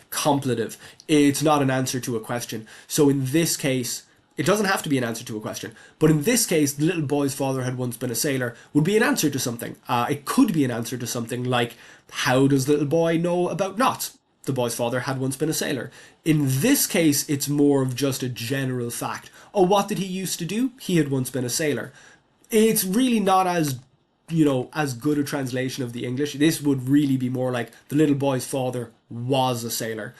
S1: completive. It's not an answer to a question. So in this case, it doesn't have to be an answer to a question. But in this case, the little boy's father had once been a sailor would be an answer to something. It could be an answer to something like, how does the little boy know about knots? The boy's father had once been a sailor. In this case, it's more of just a general fact. Oh, what did he used to do? He had once been a sailor. It's really not as good a translation of the English. This would really be more like the little boy's father was a sailor,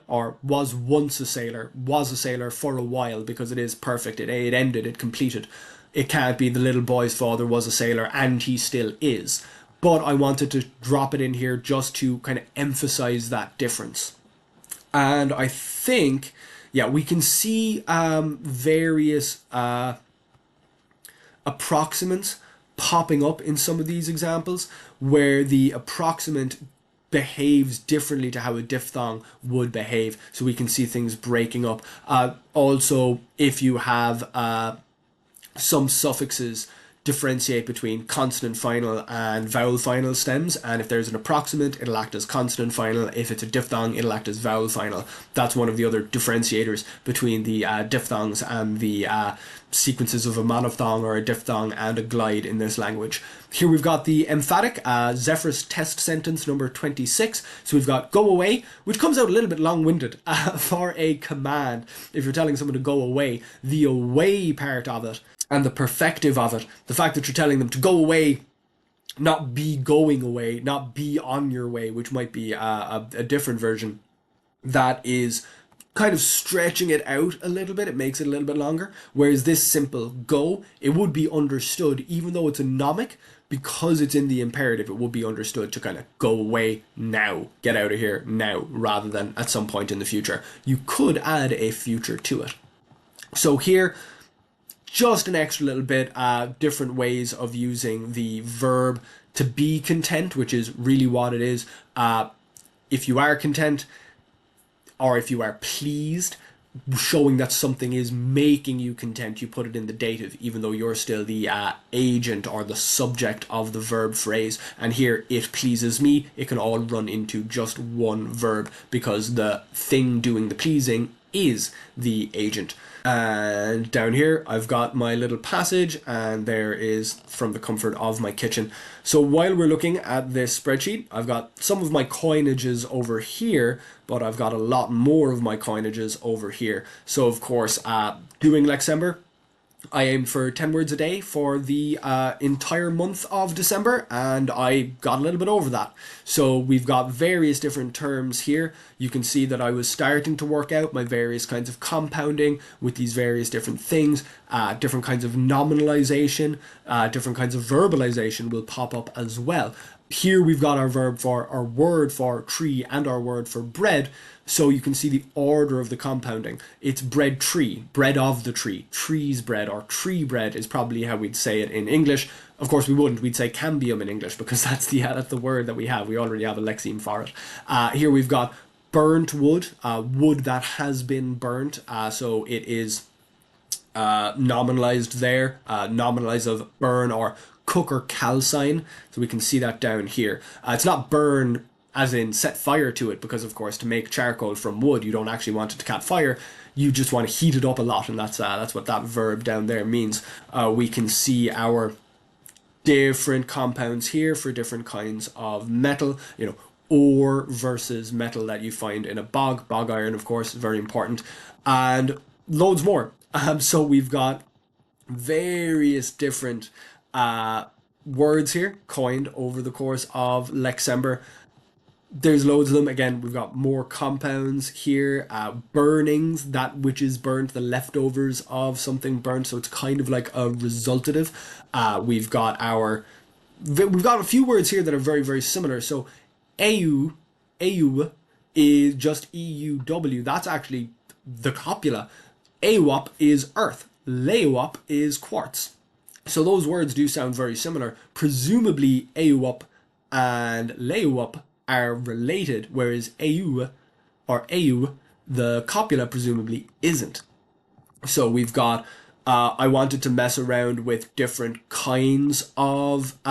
S1: or was once a sailor, was a sailor for a while, because it is perfect. It ended, it completed. It can't be the little boy's father was a sailor and he still is. But I wanted to drop it in here just to kind of emphasize that difference. And I think, we can see various approximants popping up in some of these examples where the approximant behaves differently to how a diphthong would behave. So we can see things breaking up. Also, if you have some suffixes differentiate between consonant final and vowel final stems, and if there's an approximant, it'll act as consonant final. If it's a diphthong, it'll act as vowel final. That's one of the other differentiators between the diphthongs and the sequences of a monophthong or a diphthong and a glide in this language. Here we've got the emphatic, Zephyrus test sentence number 26. So we've got go away, which comes out a little bit long-winded for a command. If you're telling someone to go away, the away part of it and the perfective of it, the fact that you're telling them to go away, not be going away, not be on your way, which might be a different version, that is kind of stretching it out a little bit. It makes it a little bit longer. Whereas this simple go, it would be understood, even though it's a nomic, because it's in the imperative, it would be understood to kind of go away now, get out of here now, rather than at some point in the future. You could add a future to it. So here, just an extra little bit, different ways of using the verb to be content, which is really what it is. If you are content, or if you are pleased, showing that something is making you content, you put it in the dative, even though you're still the agent or the subject of the verb phrase. And here, it pleases me, it can all run into just one verb, because the thing doing the pleasing is the agent. And down here I've got my little passage, and there is from the comfort of my kitchen. So while we're looking at this spreadsheet, I've got some of my coinages over here, but I've got a lot more of my coinages over here. So of course, doing Lexember, I aimed for 10 words a day for the entire month of December, and I got a little bit over that. So we've got various different terms here. You can see that I was starting to work out my various kinds of compounding with these various different things. Different kinds of nominalization, different kinds of verbalization will pop up as well. Here we've got our verb for our word for tree and our word for bread. So you can see the order of the compounding. It's bread tree, bread of the tree, tree's bread, or tree bread is probably how we'd say it in English. Of course we wouldn't, we'd say cambium in English, because that's the word that we have. We already have a lexeme for it. Here we've got burnt wood, wood that has been burnt. So it is nominalized there, nominalized of burn or cook or calcine. So we can see that down here. It's not burn as in set fire to it, because of course to make charcoal from wood you don't actually want it to catch fire, you just want to heat it up a lot, and that's what that verb down there means. We can see our different compounds here for different kinds of metal, ore versus metal that you find in a bog iron, of course, very important, and loads more. So we've got various different words here coined over the course of Lexember. There's loads of them. Again, we've got more compounds here. Burnings, that which is burnt, the leftovers of something burnt. So it's kind of like a resultative. We've got a few words here that are very, very similar. So EU is just EUW. That's actually the copula. AWAP is earth. LEOWAP is quartz. So those words do sound very similar. Presumably AWAP and LEOWAP are related, whereas AU, the copula presumably isn't. So we've got, I wanted to mess around with different kinds of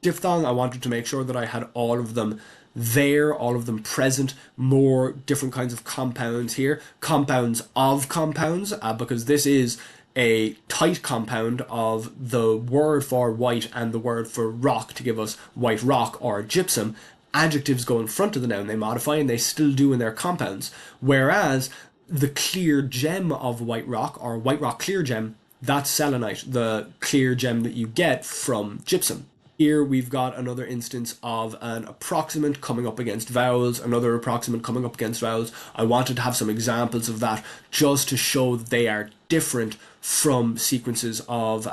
S1: diphthong. I wanted to make sure that I had all of them there, all of them present, more different kinds of compounds here. Compounds of compounds, because this is a tight compound of the word for white and the word for rock to give us white rock or gypsum. Adjectives go in front of the noun, they modify, and they still do in their compounds. Whereas the clear gem of white rock, or white rock clear gem, that's selenite, the clear gem that you get from gypsum. Here we've got another instance of an approximant coming up against vowels, another approximant coming up against vowels. I wanted to have some examples of that just to show that they are different from sequences of,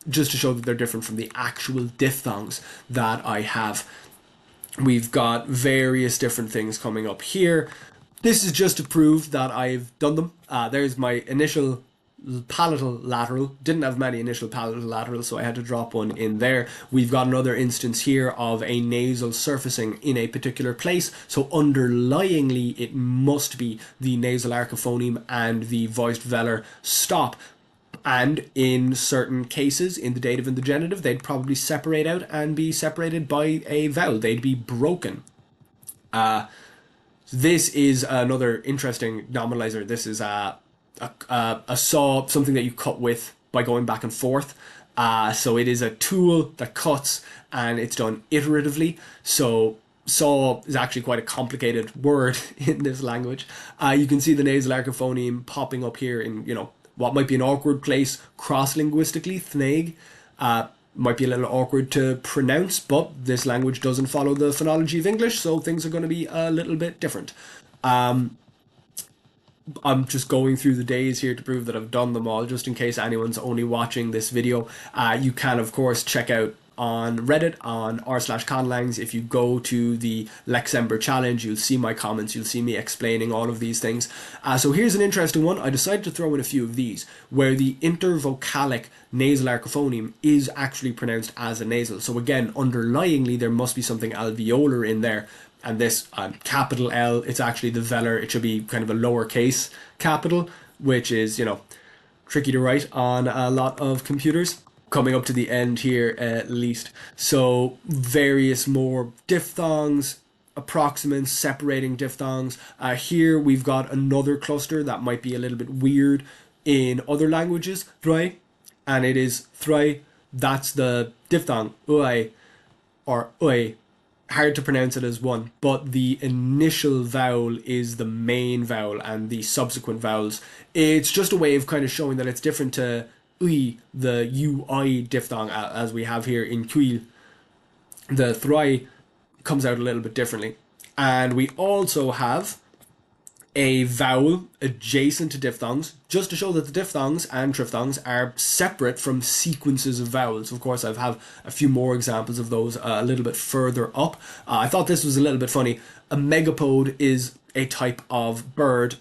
S1: just to show that they're different from the actual diphthongs that I have. We've got various different things coming up here. This is just to prove that I've done them. There's my initial palatal lateral. Didn't have many initial palatal laterals, so I had to drop one in there. We've got another instance here of a nasal surfacing in a particular place. So underlyingly, it must be the nasal archiphoneme and the voiced velar stop. And in certain cases, in the dative and the genitive, they'd probably separate out and be separated by a vowel. They'd be broken. This is another interesting nominalizer. This is a saw, something that you cut with by going back and forth. So it is a tool that cuts, and it's done iteratively. So saw is actually quite a complicated word in this language. You can see the nasal archiphoneme popping up here in, what might be an awkward place cross-linguistically, thnaig. Might be a little awkward to pronounce, but this language doesn't follow the phonology of English, so things are going to be a little bit different. I'm just going through the days here to prove that I've done them all, just in case anyone's only watching this video. You can, of course, check out on Reddit on r/conlangs. If you go to the Lexember challenge, you'll see my comments, you'll see me explaining all of these things. So here's an interesting one. I decided to throw in a few of these where the intervocalic nasal archiphoneme is actually pronounced as a nasal. So again, underlyingly, there must be something alveolar in there. And this capital L, it's actually the velar. It should be kind of a lowercase capital, which is, tricky to write on a lot of computers. Coming up to the end here at least. So various more diphthongs, approximants, separating diphthongs. Here we've got another cluster that might be a little bit weird in other languages, Jrói, and it is Jrói. That's the diphthong, ui, or ui. Hard to pronounce it as one, but the initial vowel is the main vowel and the subsequent vowels. It's just a way of kind of showing that it's different to ui, the ui diphthong, as we have here in Cuil. The Jrói comes out a little bit differently. And we also have a vowel adjacent to diphthongs, just to show that the diphthongs and triphthongs are separate from sequences of vowels. Of course, I have a few more examples of those a little bit further up. I thought this was a little bit funny. A megapode is a type of bird.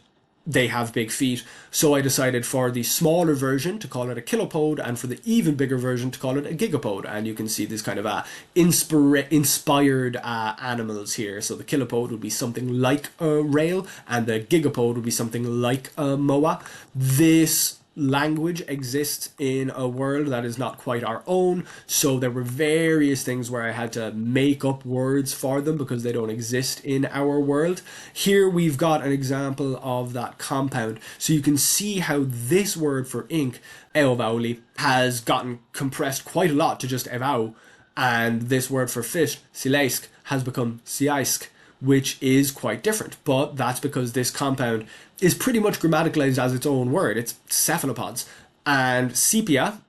S1: They have big feet, so I decided for the smaller version to call it a kilopode, and for the even bigger version to call it a gigapode. And you can see these kind of inspired animals here. So the kilopode would be something like a rail, and the gigapode would be something like a moa. This language exists in a world that is not quite our own, so there were various things where I had to make up words for them because they don't exist in our world. Here we've got an example of that compound, so you can see how this word for ink, eovauli, has gotten compressed quite a lot to just evau, and this word for fish, sileisk, has become siaisk, which is quite different, but that's because this compound is pretty much grammaticalized as its own word. It's cephalopods. And sepia,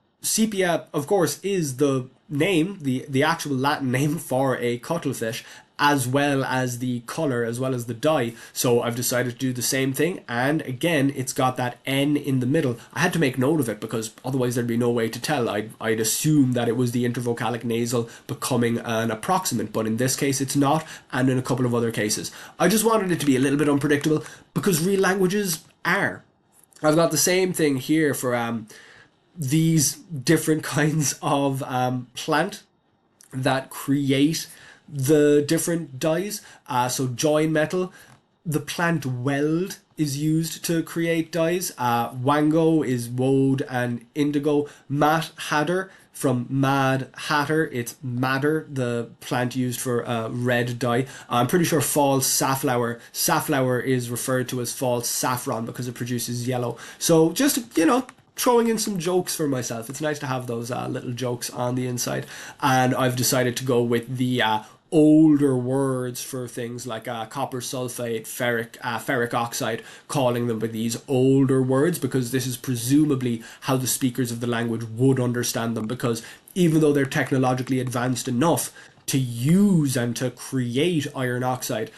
S1: of course, is the name, the actual Latin name for a cuttlefish, as well as the color, as well as the dye. So I've decided to do the same thing, and again, it's got that N in the middle. I had to make note of it because otherwise there'd be no way to tell. I'd assume that it was the intervocalic nasal becoming an approximant, but in this case it's not, and in a couple of other cases. I just wanted it to be a little bit unpredictable because real languages are. I've got the same thing here for these different kinds of plant that create the different dyes. So join metal, the plant weld is used to create dyes. Wango is woad and indigo. Mat Hatter, from Mad Hatter, it's madder, the plant used for red dye. I'm pretty sure false safflower is referred to as false saffron because it produces yellow. So just, throwing in some jokes for myself. It's nice to have those little jokes on the inside. And I've decided to go with the older words for things like copper sulfate, ferric oxide, calling them by these older words because this is presumably how the speakers of the language would understand them, because even though they're technologically advanced enough to use and to create iron oxide,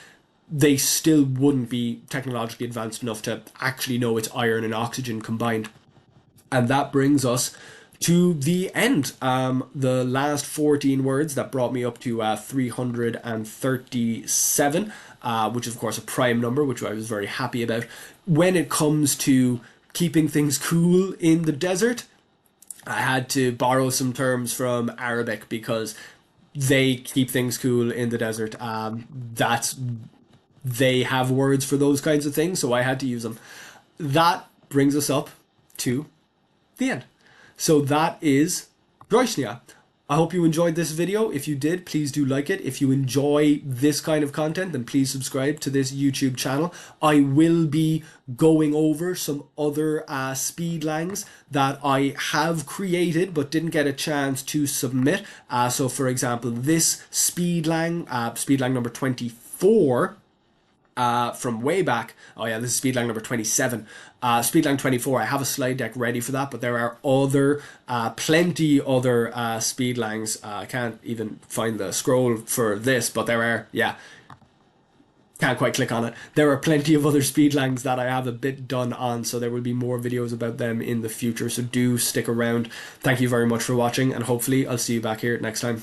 S1: they still wouldn't be technologically advanced enough to actually know it's iron and oxygen combined. And that brings us to the end. The last 14 words that brought me up to 337, which is of course a prime number, which I was very happy about. When it comes to keeping things cool in the desert, I had to borrow some terms from Arabic because they keep things cool in the desert. They have words for those kinds of things, so I had to use them. That brings us up to the end. So that is Jróiçnia. I hope you enjoyed this video. If you did, please do like it. If you enjoy this kind of content, then please subscribe to this YouTube channel. I will be going over some other speedlangs that I have created but didn't get a chance to submit. So for example, this speedlang, speedlang number 24, from way back. Oh yeah, this is speedlang number 27. Speedlang 24, I have a slide deck ready for that, but there are plenty other speedlangs. I can't even find the scroll for this, but there are, can't quite click on it. There are plenty of other speedlangs that I have a bit done on, so there will be more videos about them in the future, so do stick around. Thank you very much for watching, and hopefully I'll see you back here next time.